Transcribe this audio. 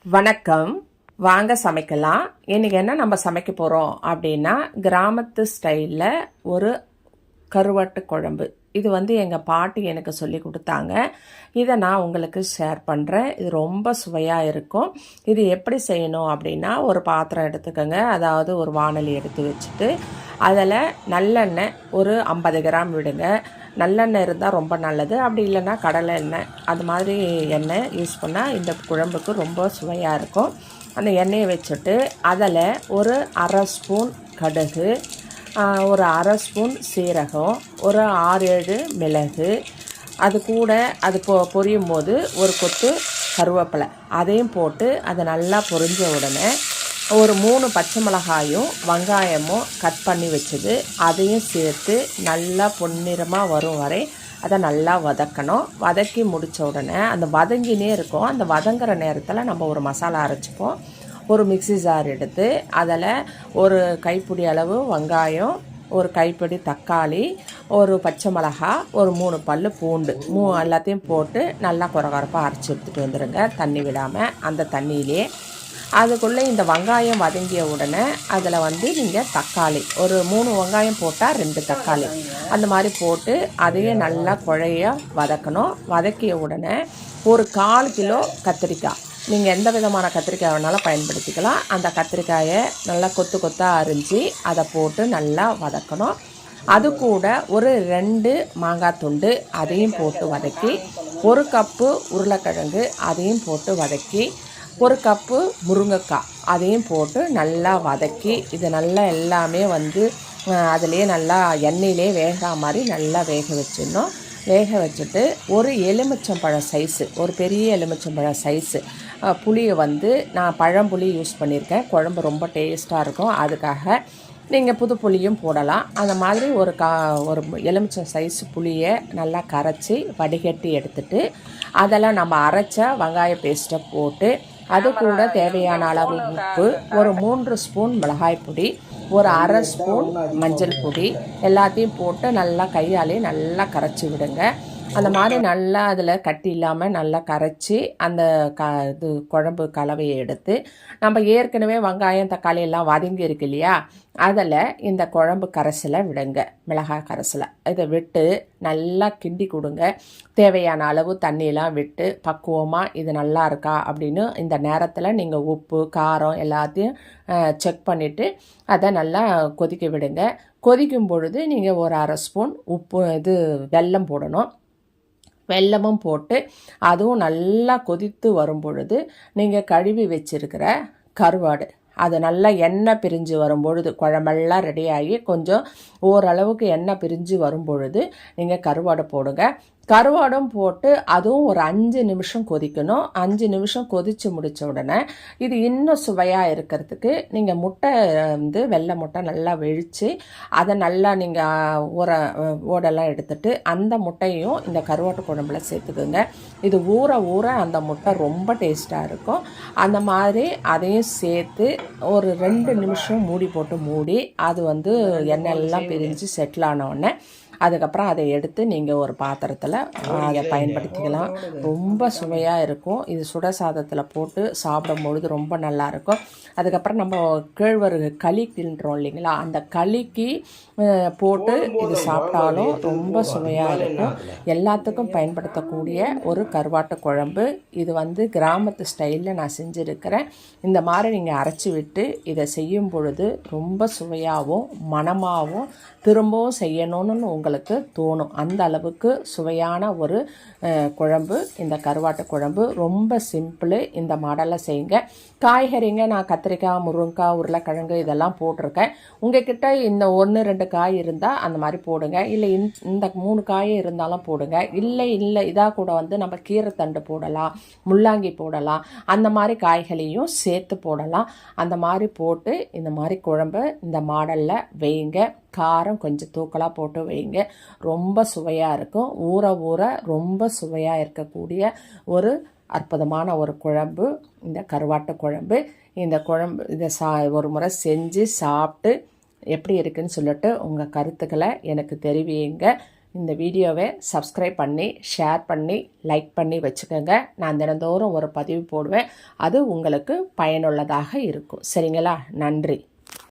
வணக்கம். வாங்க சமைக்கலாம். இன்னைக்கு என்ன நம்ம சமைக்க போகிறோம் அப்படின்னா, கிராமத்து ஸ்டைலில் ஒரு கருவாட்டு குழம்பு. இது எங்கள் பாட்டி எனக்கு சொல்லி கொடுத்தாங்க. இதை நான் உங்களுக்கு ஷேர் பண்ணுறேன். இது ரொம்ப சுவையாக இருக்கும். இது எப்படி செய்யணும் அப்படின்னா, ஒரு பாத்திரம் எடுத்துக்கோங்க. அதாவது ஒரு வாணலி எடுத்து வச்சுட்டு அதில் நல்லெண்ணெய் ஒரு 50 கிராம் விடுங்க. நல்லெண்ணெய் இருந்தால் ரொம்ப நல்லது. அப்படி இல்லைன்னா கடலை எண்ணெய், அது மாதிரி எண்ணெய் யூஸ் பண்ணால் இந்த குழம்புக்கு ரொம்ப சுவையாக இருக்கும். அந்த எண்ணெயை வச்சுட்டு அதில் ஒரு அரை ஸ்பூன் கடுகு, ஒரு அரை ஸ்பூன் சீரகம், ஒரு 6-7 மிளகு, அது கூட அது பொரியும் போது ஒரு கொத்து கருவேப்பிலை அதையும் போட்டு அதை நல்லா பொரிஞ்ச உடனே ஒரு 3 பச்சை மிளகாயும் வெங்காயமும் கட் பண்ணி வச்சது அதையும் சேர்த்து நல்லா பொன்னிறமாக வரும் வரை அதை நல்லா வதக்கணும். வதக்கி முடித்த உடனே அந்த வதங்கினே இருக்கும். அந்த வதங்குற நேரத்தில் நம்ம ஒரு மசாலா அரைச்சிப்போம். ஒரு மிக்ஸி ஜார் எடுத்து அதில் ஒரு கைப்பிடி அளவு வெங்காயம், ஒரு கைப்பிடி தக்காளி, ஒரு பச்சை மிளகா, ஒரு 3 பல் பூண்டு எல்லாத்தையும் போட்டு நல்லா குறகுறப்பாக அரைச்சி எடுத்துகிட்டு வந்துடுங்க, தண்ணி விடாமல். அந்த தண்ணியிலே அதுக்குள்ளே இந்த வெங்காயம் வதங்கிய உடனே அதில் நீங்கள் தக்காளி ஒரு 3 வெங்காயம் போட்டால் 2 தக்காளி அந்த மாதிரி போட்டு அதையே நல்லா குழைய வதக்கணும். வதக்கிய உடனே ஒரு 1/4 கிலோ கத்திரிக்காய், நீங்கள் எந்த விதமான கத்திரிக்காய் வேணாலும் பயன்படுத்திக்கலாம். அந்த கத்திரிக்காயை நல்லா கொத்து கொத்தாக அரிஞ்சு அதை போட்டு நல்லா வதக்கணும். அது கூட ஒரு 2 மாங்காய் துண்டு அதையும் போட்டு வதக்கி, 1 கப்பு உருளைக்கிழங்கு அதையும் போட்டு வதக்கி, 1 கப்பு முருங்கைக்காய் அதையும் போட்டு நல்லா வதக்கி, இது நல்லா எல்லாமே அதிலே நல்லா எண்ணெயிலே வேகிற மாதிரி நல்லா வேக வச்சிடணும். வேக வச்சுட்டு ஒரு எலுமிச்சம்பழம் சைஸு, ஒரு பெரிய எலுமிச்சம்பழம் சைஸு புளியை நான் பழம்புளி யூஸ் பண்ணியிருக்கேன். குழம்பு ரொம்ப டேஸ்ட்டாக இருக்கும். அதுக்காக நீங்கள் புது புளியும் போடலாம். அந்த மாதிரி ஒரு எலுமிச்சம் சைஸ் புளியை நல்லா கரைச்சி வடிகட்டி எடுத்துட்டு அதெல்லாம் நம்ம அரைச்ச வெங்காய பேஸ்ட்டை போட்டு, அது கூட தேவையான அளவு உப்பு, ஒரு 3 ஸ்பூன் மிளகாய் பொடி, ஒரு அரை ஸ்பூன் மஞ்சள் பொடி எல்லாத்தையும் போட்டு நல்லா கையாலே நல்லா கரைச்சி விடுங்க. அந்த மாதிரி நல்லா அதில் கட்டி இல்லாமல் நல்லா கரைச்சி அந்த இது குழம்பு கலவையை எடுத்து, நம்ம ஏற்கனவே வெங்காயம் தக்காளி எல்லாம் வதங்கி இருக்கு இல்லையா, அதில் இந்த குழம்பு கரைசலை விடுங்க, மிளகாய் கரைசலை. இதை விட்டு நல்லா கிண்டி கொடுங்க. தேவையான அளவு தண்ணியெலாம் விட்டு பக்குவமாக இது நல்லா இருக்கா அப்படின்னு இந்த நேரத்தில் நீங்கள் உப்பு காரம் எல்லாத்தையும் செக் பண்ணிவிட்டு அதை நல்லா கொதிக்க விடுங்க. கொதிக்கும் பொழுது நீங்கள் ஒரு அரை ஸ்பூன் வெல்லம் போடணும். வெல்லமும் போட்டு அதுவும் நல்லா கொதித்து வரும் பொழுது நீங்கள் கழுவி வச்சிருக்கிற கருவாடு, அது நல்லா எண்ணெய் பிரிஞ்சு வரும்பொழுது, குழம்பெல்லாம் ரெடியாகி கொஞ்சம் ஓரளவுக்கு எண்ணெய் பிரிஞ்சு வரும்பொழுது நீங்கள் கருவாடை போடுங்க. கருவாடும் போட்டு அதுவும் ஒரு 5 நிமிஷம் கொதிக்கணும். 5 நிமிஷம் கொதித்து முடித்த உடனே இது இன்னும் சுவையாக இருக்கிறதுக்கு நீங்கள் முட்டை வெள்ளை முட்டை நல்லா வெடித்து அதை நல்லா நீங்கள் ஓடெல்லாம் எடுத்துட்டு அந்த முட்டையும் இந்த கருவாட்டு குழம்புல சேர்த்துக்குங்க. இது ஊற ஊற அந்த முட்டை ரொம்ப டேஸ்ட்டாக இருக்கும். அந்த மாதிரி அதையும் சேர்த்து ஒரு 2 நிமிஷம் மூடி போட்டு மூடி அது எண்ணெயெல்லாம் பிரிஞ்சு செட்டில் ஆனவுடனே அதுக்கப்புறம் அதை எடுத்து நீங்கள் ஒரு பாத்திரத்தில் அதை பயன்படுத்திக்கலாம். ரொம்ப சுவையாக இருக்கும். இது சுட சாதத்தில் போட்டு சாப்பிடும் பொழுது ரொம்ப நல்லாயிருக்கும். அதுக்கப்புறம் நம்ம கேழ்வரகு களி கிண்டுறோம் இல்லைங்களா, அந்த களிக்கு போட்டு இது சாப்பிட்டாலும் ரொம்ப சுவையாக இருக்கும். எல்லாத்துக்கும் பயன்படுத்தக்கூடிய ஒரு கருவாட்டு குழம்பு. இது கிராமத்து ஸ்டைலில் நான் செஞ்சுருக்கிறேன். இந்த மாதிரி நீங்கள் அரைச்சி விட்டு இதை செய்யும் பொழுது ரொம்ப சுவையாகவும் மணமாகவும் திரும்பவும் செய்யணும்னு உங்களுக்கு தோணும். அந்த அளவுக்கு சுவையான ஒரு குழம்பு இந்த கருவாட்டு குழம்பு. ரொம்ப சிம்பிள். இந்த மாடலில் செய்யுங்க. காய்கறிங்க நான் கத்திரிக்காய், முருங்கைக்காய், உருளைக்கிழங்கு இதெல்லாம் போட்டிருக்கேன். உங்ககிட்ட இந்த 1-2 காய் இருந்தால் அந்த மாதிரி போடுங்க. இல்லை இந்த 3 காய் இருந்தாலும் போடுங்க. இல்லை இதாக கூட நம்ம கீரைத்தண்டு போடலாம், முள்ளாங்கி போடலாம், அந்த மாதிரி காய்களையும் சேர்த்து போடலாம். அந்த மாதிரி போட்டு இந்த மாதிரி குழம்பு இந்த மாடலில் வைங்க. காரம் கொஞ்சம் தூக்கலாக போட்டு வைங்க. ரொம்ப சுவையாக இருக்கும். ஊற ஊற ரொம்ப சுவையாக இருக்கக்கூடிய ஒரு அற்புதமான ஒரு குழம்பு இந்த கருவாட்டு குழம்பு. இந்த குழம்பு இதை ஒரு முறை செஞ்சு சாப்பிட்டு எப்படி இருக்குன்னு சொல்லிட்டு உங்கள் கருத்துக்களை எனக்கு தெரிவிங்க. இந்த வீடியோவை சப்ஸ்கிரைப் பண்ணி ஷேர் பண்ணி லைக் பண்ணி வச்சுக்கோங்க. நான் தினந்தோறும் ஒரு பதிவு போடுவேன். அது உங்களுக்கு பயனுள்ளதாக இருக்கும். சரிங்களா? நன்றி.